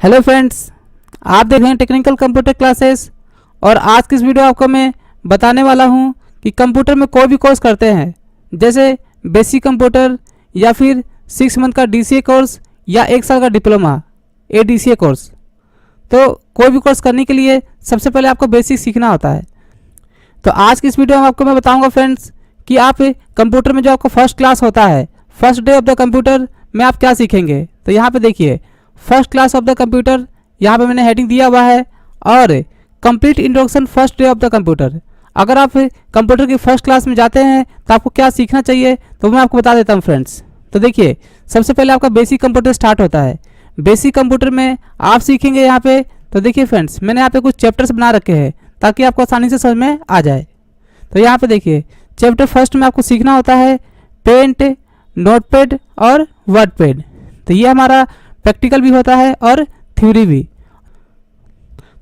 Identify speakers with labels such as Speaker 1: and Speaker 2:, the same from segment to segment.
Speaker 1: Hello friends, आप देख रहे हैं टेक्निकल कंप्यूटर क्लासेस। और आज की इस वीडियो आपको मैं बताने वाला हूं कि कंप्यूटर में कोई भी कोर्स करते हैं, जैसे बेसिक कंप्यूटर या फिर 6 मंथ का DCA कोर्स या 1 साल का डिप्लोमा ADCA कोर्स। तो कोई भी कोर्स करने के लिए सबसे पहले आपको बेसिक सीखना होता है। तो आज की इस वीडियो में आपको मैं बताऊंगा फ्रेंड्स कि आप कंप्यूटर में जो आपको फर्स्ट क्लास होता है, first day of the computer में आप क्या सीखेंगे। तो यहाँ पे देखिए, first class of the computer, यहाँ पे मैंने हेडिंग दिया हुआ है, और complete introduction first day of the computer. अगर आप कंप्यूटर की फर्स्ट क्लास में जाते हैं तो आपको क्या सीखना चाहिए, तो मैं आपको बता देता हूँ फ्रेंड्स। तो देखिए, सबसे पहले आपका बेसिक कंप्यूटर स्टार्ट होता है। बेसिक कंप्यूटर में आप सीखेंगे यहाँ पे, तो देखिए फ्रेंड्स, मैंने यहाँ पे कुछ चैप्टर्स बना रखे हैं ताकि आपको आसानी से समझ में आ जाए। तो यहाँ पे देखिए, चैप्टर फर्स्ट में आपको सीखना होता है पेंट, नोटपैड और वर्डपैड। तो ये हमारा प्रैक्टिकल भी होता है और थ्योरी भी।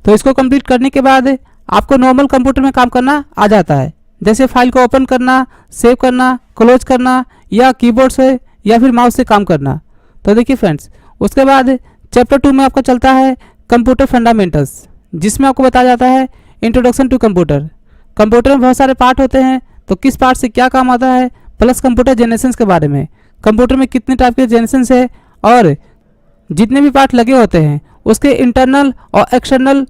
Speaker 1: तो इसको कंप्लीट करने के बाद आपको नॉर्मल कंप्यूटर में काम करना आ जाता है, जैसे फाइल को ओपन करना, सेव करना, क्लोज करना, या कीबोर्ड से या फिर माउस से काम करना। तो देखिए फ्रेंड्स, उसके बाद चैप्टर 2 में आपका चलता है कंप्यूटर फंडामेंटल्स, जिसमें आपको बताया जाता है इंट्रोडक्शन टू कंप्यूटर। कंप्यूटर में बहुत सारे पार्ट होते हैं, तो किस पार्ट से क्या काम आता है, प्लस कंप्यूटर जनरेशंस के बारे में, कंप्यूटर में कितने टाइप के जनरेशंस है, और जितने भी पार्ट लगे होते हैं उसके इंटरनल और एक्सटर्नल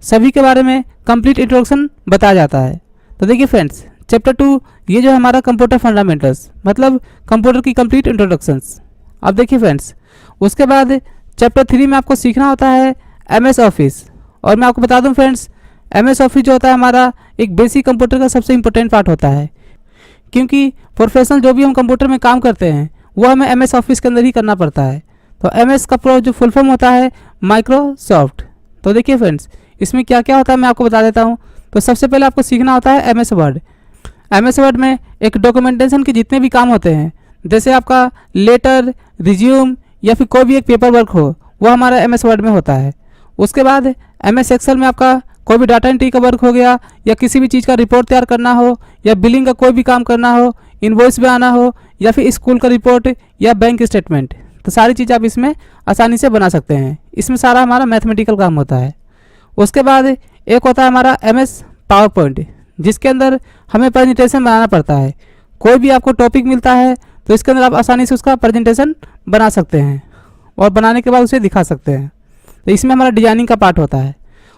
Speaker 1: सभी के बारे में कंप्लीट इंट्रोडक्शन बताया जाता है। तो देखिए फ्रेंड्स, चैप्टर 2 ये जो हमारा कंप्यूटर फंडामेंटल्स, मतलब कंप्यूटर की कंप्लीट इंट्रोडक्शंस। अब देखिए फ्रेंड्स, उसके बाद चैप्टर 3 में आपको सीखना होता है MS ऑफिस। और मैं आपको बता दूं फ्रेंड्स, MS ऑफिस जो होता है हमारा एक बेसिक कंप्यूटर का सबसे इंपॉर्टेंट पार्ट होता है, क्योंकि प्रोफेशनल जो भी हम कंप्यूटर में काम करते हैं वो हमें MS ऑफिस के अंदर ही करना पड़ता है। तो MS का पूरा जो फुल फॉर्म होता है माइक्रोसॉफ्ट। तो देखिए फ्रेंड्स, इसमें क्या क्या होता है मैं आपको बता देता हूँ। तो सबसे पहले आपको सीखना होता है MS वर्ड। MS वर्ड में एक डॉक्यूमेंटेशन के जितने भी काम होते हैं, जैसे आपका लेटर, रिज्यूम या फिर कोई भी एक पेपर वर्क हो, वो हमारा MS वर्ड में होता है। उसके बाद MS एक्सेल में आपका कोई भी डाटा एंट्री का वर्क हो गया, या किसी भी चीज़ का रिपोर्ट तैयार करना हो, या बिलिंग का कोई भी काम करना हो, इनवॉइस बनाना हो, या फिर स्कूल का रिपोर्ट या बैंक स्टेटमेंट, तो सारी चीज़ आप इसमें आसानी से बना सकते हैं। इसमें सारा हमारा मैथमेटिकल काम होता है। उसके बाद एक होता है हमारा MS पावर पॉइंट, जिसके अंदर हमें प्रेजेंटेशन बनाना पड़ता है। कोई भी आपको टॉपिक मिलता है तो इसके अंदर आप आसानी से उसका प्रेजेंटेशन बना सकते हैं, और बनाने के बाद उसे दिखा सकते हैं। तो इसमें हमारा डिजाइनिंग का पार्ट होता है।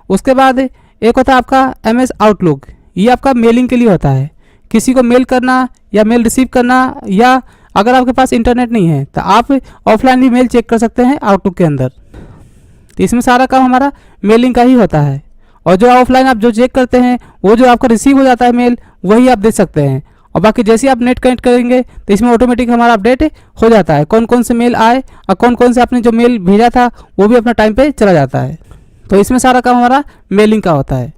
Speaker 1: उसके बाद एक होता है आपका MS आउटलुक। ये आपका मेलिंग के लिए होता है, किसी को मेल करना या मेल रिसीव करना, या अगर आपके पास इंटरनेट नहीं है तो आप ऑफलाइन भी मेल चेक कर सकते हैं आउटलुक के अंदर। तो इसमें सारा काम हमारा मेलिंग का ही होता है। और जो ऑफलाइन आप जो चेक करते हैं, वो जो आपका रिसीव हो जाता है मेल, वही आप देख सकते हैं। और बाकी जैसे आप नेट कनेक्ट करेंगे तो इसमें ऑटोमेटिक हमारा अपडेट हो जाता है, कौन कौन से मेल आए और कौन कौन से आपने जो मेल भेजा था वो भी अपना टाइम पे चला जाता है। तो इसमें सारा काम हमारा मेलिंग का होता है।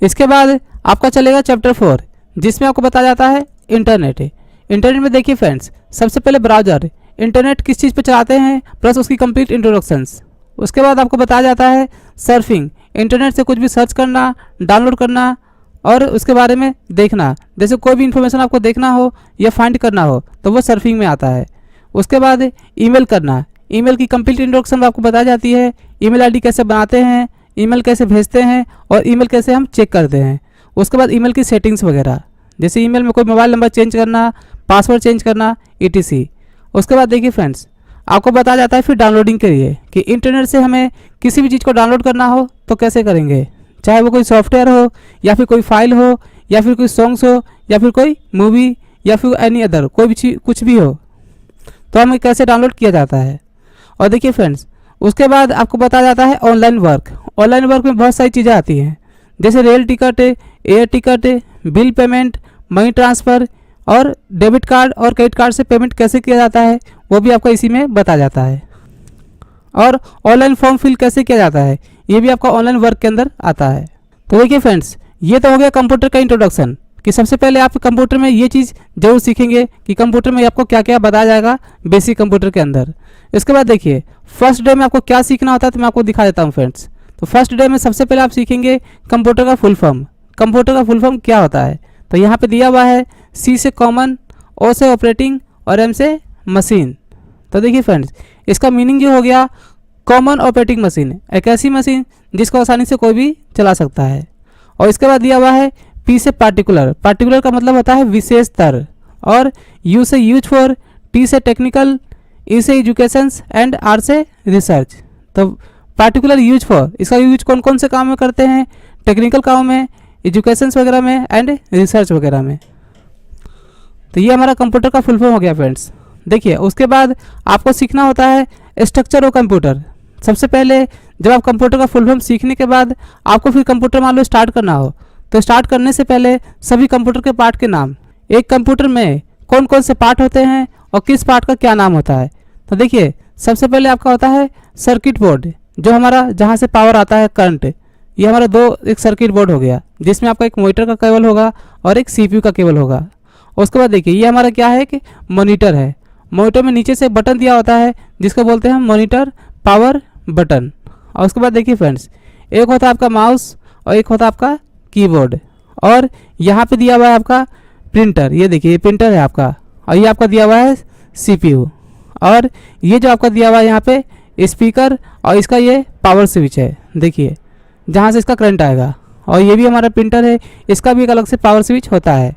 Speaker 1: इसके बाद आपका चलेगा चैप्टर 4, जिसमें आपको बताया जाता है इंटरनेट। इंटरनेट में देखिए फ्रेंड्स, सबसे पहले ब्राउज़र, इंटरनेट किस चीज़ पे चलाते हैं, प्लस उसकी कंप्लीट इंट्रोडक्शंस। उसके बाद आपको बताया जाता है सर्फिंग, इंटरनेट से कुछ भी सर्च करना, डाउनलोड करना और उसके बारे में देखना। जैसे कोई भी इन्फॉर्मेशन आपको देखना हो या फाइंड करना हो तो वो सर्फिंग में आता है। उसके बाद ईमेल करना, ईमेल की कंप्लीट इंट्रोडक्शन आपको बताई जाती है। ईमेल आईडी कैसे बनाते हैं, ईमेल कैसे भेजते हैं, और ईमेल कैसे हम चेक करते हैं। उसके बाद ईमेल की सेटिंग्स वगैरह, जैसे ईमेल में कोई मोबाइल नंबर चेंज करना, पासवर्ड चेंज करना, ETC। उसके बाद देखिए फ्रेंड्स, आपको बताया जाता है फिर डाउनलोडिंग के लिए कि इंटरनेट से हमें किसी भी चीज़ को डाउनलोड करना हो तो कैसे करेंगे, चाहे वो कोई सॉफ्टवेयर हो, या फिर कोई फाइल हो, या फिर कोई सॉन्ग्स हो, या फिर कोई मूवी, या फिर एनी अदर कोई भी चीज़ कुछ भी हो, तो हमें कैसे डाउनलोड किया जाता है। और देखिए फ्रेंड्स, उसके बाद आपको बताया जाता है ऑनलाइन वर्क। ऑनलाइन वर्क में बहुत सारी चीज़ें आती हैं, जैसे rail ticket, air ticket, bill payment, money transfer, और डेबिट कार्ड और क्रेडिट कार्ड से पेमेंट कैसे किया जाता है वो भी आपका इसी में बताया जाता है। और ऑनलाइन फॉर्म फिल कैसे किया जाता है, ये भी आपका ऑनलाइन वर्क के अंदर आता है। तो देखिए फ्रेंड्स, ये तो हो गया कंप्यूटर का इंट्रोडक्शन, कि सबसे पहले आप कंप्यूटर में ये चीज़ जरूर सीखेंगे कि कंप्यूटर में आपको क्या क्या बताया जाएगा बेसिक कंप्यूटर के अंदर। इसके बाद देखिए, फर्स्ट डे में आपको क्या सीखना होता है, तो मैं आपको दिखा देता हूँ फ्रेंड्स। तो फर्स्ट डे में सबसे पहले आप सीखेंगे कंप्यूटर का फुल फॉर्म। कंप्यूटर का फुल फॉर्म क्या होता है, तो यहाँ पे दिया हुआ है C से कॉमन, O से ऑपरेटिंग और M से मशीन। तो देखिए फ्रेंड्स, इसका मीनिंग जो हो गया कॉमन ऑपरेटिंग मशीन, एक ऐसी मशीन जिसको आसानी से कोई भी चला सकता है। और इसके बाद दिया हुआ है P से पार्टिकुलर, पार्टिकुलर का मतलब होता है विशेषतर, और U से यूज फॉर, T से टेक्निकल, E से एजुकेशन एंड R से रिसर्च। तो पार्टिकुलर यूज फॉर, इसका यूज कौन कौन से काम में करते हैं? टेक्निकल काम में, एजुकेशन वगैरह में एंड रिसर्च वगैरह में। तो ये हमारा कंप्यूटर का फुल फॉर्म हो गया फ्रेंड्स। देखिए उसके बाद आपको सीखना होता है स्ट्रक्चर ऑफ कंप्यूटर। सबसे पहले जब आप कंप्यूटर का फुल फॉर्म सीखने के बाद आपको फिर कंप्यूटर मान लो स्टार्ट करना हो, तो स्टार्ट करने से पहले सभी कंप्यूटर के पार्ट के नाम, एक कंप्यूटर में कौन कौन से पार्ट होते हैं और किस पार्ट का क्या नाम होता है। तो देखिए सबसे पहले आपका होता है सर्किट बोर्ड, जो हमारा जहाँ से पावर आता है करंट, ये हमारा एक सर्किट बोर्ड हो गया, जिसमें आपका एक मॉनिटर का केबल होगा और एक CPU का केबल होगा। उसके बाद देखिए ये हमारा क्या है कि मॉनिटर है। मॉनिटर में नीचे से बटन दिया होता है जिसको बोलते हैं मॉनिटर पावर बटन। और उसके बाद देखिए फ्रेंड्स, एक होता है आपका माउस और एक होता है आपका कीबोर्ड। और यहाँ पे दिया हुआ है आपका प्रिंटर, ये देखिए ये प्रिंटर है आपका, और ये आपका दिया हुआ है CPU। और ये जो आपका दिया हुआ है यहाँ पे स्पीकर, और इसका ये पावर स्विच है, देखिए जहाँ से इसका करंट आएगा। और ये भी हमारा प्रिंटर है, इसका भी एक अलग से पावर स्विच होता है।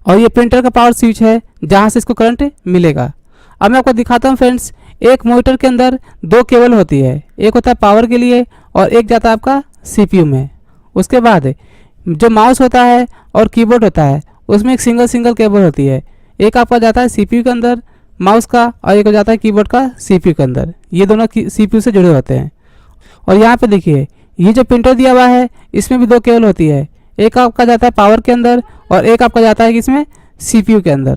Speaker 1: और ये प्रिंटर का पावर स्विच है जहाँ से इसको करंट मिलेगा। अब मैं आपको दिखाता हूँ फ्रेंड्स, एक मॉनिटर के अंदर दो केबल होती है, एक होता है पावर के लिए और एक जाता है आपका CPU में। उसके बाद जो माउस होता है और कीबोर्ड होता है उसमें एक सिंगल केबल होती है, एक आपका जाता है CPU के अंदर माउस का, और एक हो जाता है कीबोर्ड का CPU के अंदर। ये दोनों CPU से जुड़े होते हैं। और यहाँ पे देखिए ये जो प्रिंटर दिया हुआ है इसमें भी दो केबल होती है, एक आपका जाता है पावर के अंदर और एक आपका जाता है इसमें CPU के अंदर।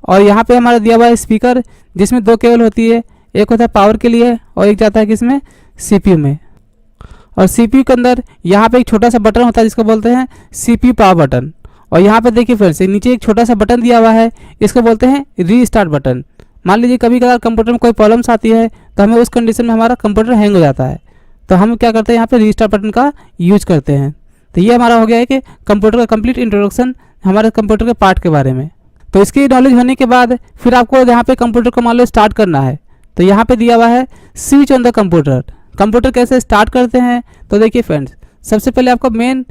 Speaker 1: और यहाँ पे हमारा दिया हुआ है स्पीकर, जिसमें दो केबल होती है, एक होता है पावर के लिए और एक जाता है किसमें CPU में। और CPU के अंदर यहाँ पे एक छोटा सा बटन होता है जिसको बोलते हैं CPU पावर बटन। और यहाँ पे देखिए फ्रेंड्स नीचे एक छोटा सा बटन दिया हुआ है, इसको बोलते हैं रीस्टार्ट बटन। मान लीजिए कभी कभार कंप्यूटर में कोई प्रॉब्लम्स आती है तो हमें उस कंडीशन में हमारा कंप्यूटर हैंग हो जाता है, तो हम क्या करते हैं यहाँ पे रीस्टार्ट बटन का यूज करते हैं। तो ये हमारा हो गया है कि कंप्यूटर का कंप्लीट इंट्रोडक्शन हमारे कंप्यूटर के पार्ट के बारे में। तो इसकी नॉलेज होने के बाद फिर आपको यहाँ पे कंप्यूटर को मान लो स्टार्ट करना है, तो यहाँ पे दिया हुआ है switch on the computer. Computer कैसे स्टार्ट करते हैं? तो देखिए फ्रेंड्स, सबसे पहले आपको मेन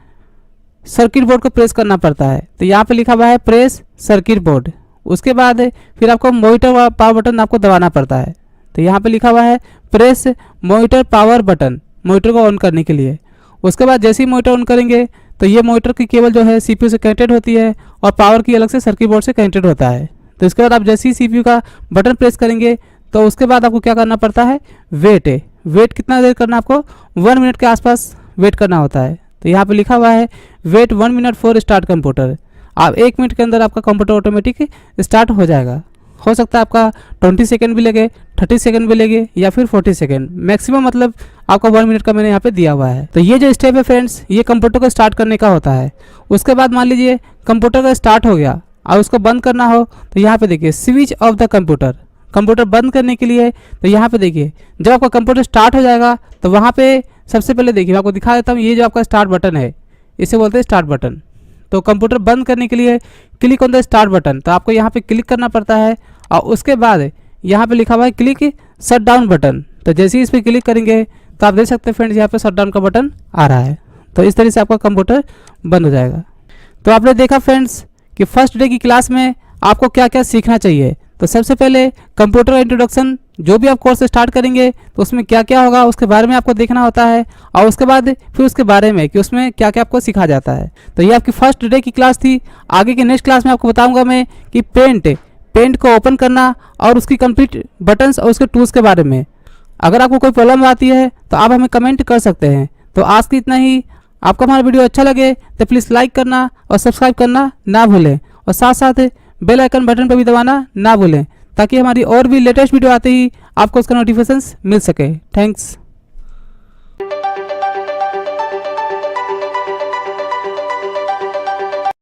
Speaker 1: सर्किट बोर्ड को प्रेस करना पड़ता है, तो यहाँ पे लिखा हुआ है प्रेस सर्किट बोर्ड। उसके बाद फिर आपको मॉनिटर पावर बटन आपको दबाना पड़ता है, तो यहाँ पे लिखा हुआ है press monitor power button, monitor को ऑन करने के लिए। उसके बाद जैसे ही मॉनिटर ऑन करेंगे तो ये मॉनिटर की केबल जो है CPU से कनेक्टेड होती है और पावर की अलग से सर्किट बोर्ड से कनेक्टेड होता है। तो इसके बाद आप जैसे ही CPU का बटन प्रेस करेंगे तो उसके बाद आपको क्या करना पड़ता है, वेट कितना देर करना, आपको 1 मिनट के आसपास वेट करना होता है। तो यहाँ पे लिखा हुआ है wait 1 minute for start computer. आप 1 मिनट के अंदर आपका कंप्यूटर ऑटोमेटिक स्टार्ट हो जाएगा। हो सकता है आपका 20 सेकंड भी लगे, 30 सेकंड भी लगे, या फिर 40 सेकंड मैक्सिमम, मतलब आपका 1 मिनट का मैंने यहाँ पे दिया हुआ है। तो ये जो स्टेप है फ्रेंड्स, ये कंप्यूटर को स्टार्ट करने का होता है। उसके बाद मान लीजिए कंप्यूटर का स्टार्ट हो गया और उसको बंद करना हो, तो यहाँ पे देखिए switch off the computer. Computer बंद करने के लिए तो यहाँ पे देखिए जब आपका कंप्यूटर स्टार्ट हो जाएगा तो वहाँ पे सबसे पहले देखिए मैं आपको दिखा देता हूँ, ये जो आपका स्टार्ट बटन है इसे बोलते हैं स्टार्ट बटन। तो कंप्यूटर बंद करने के लिए click on the start button, तो आपको यहाँ पे क्लिक करना पड़ता है। और उसके बाद यहाँ पे लिखा हुआ है क्लिक शट डाउन बटन, तो जैसे ही इस पर क्लिक करेंगे तो आप देख सकते हैं फ्रेंड्स यहाँ पे शट डाउन का बटन आ रहा है। तो इस तरह से आपका कंप्यूटर बंद हो जाएगा। तो आपने देखा फ्रेंड्स कि फर्स्ट डे की क्लास में आपको क्या क्या सीखना चाहिए। तो सबसे पहले कंप्यूटर का इंट्रोडक्शन, जो भी आप कोर्स स्टार्ट करेंगे तो उसमें क्या क्या होगा उसके बारे में आपको देखना होता है, और उसके बाद फिर उसके बारे में कि उसमें क्या क्या आपको सिखाया जाता है। तो ये आपकी फर्स्ट डे की क्लास थी। आगे की नेक्स्ट क्लास में आपको बताऊंगा मैं कि पेंट को ओपन करना और उसकी कंप्लीट बटन्स और उसके टूल्स के बारे में। अगर आपको कोई प्रॉब्लम आती है तो आप हमें कमेंट कर सकते हैं। तो आज की इतना ही। आपको हमारा वीडियो अच्छा लगे तो प्लीज़ लाइक करना और सब्सक्राइब करना ना भूलें, और साथ साथ बेल आइकन बटन पर भी दबाना ना भूलें, ताकि हमारी और भी लेटेस्ट वीडियो आते ही आपको उसका नोटिफिकेशंस मिल सके। थैंक्स।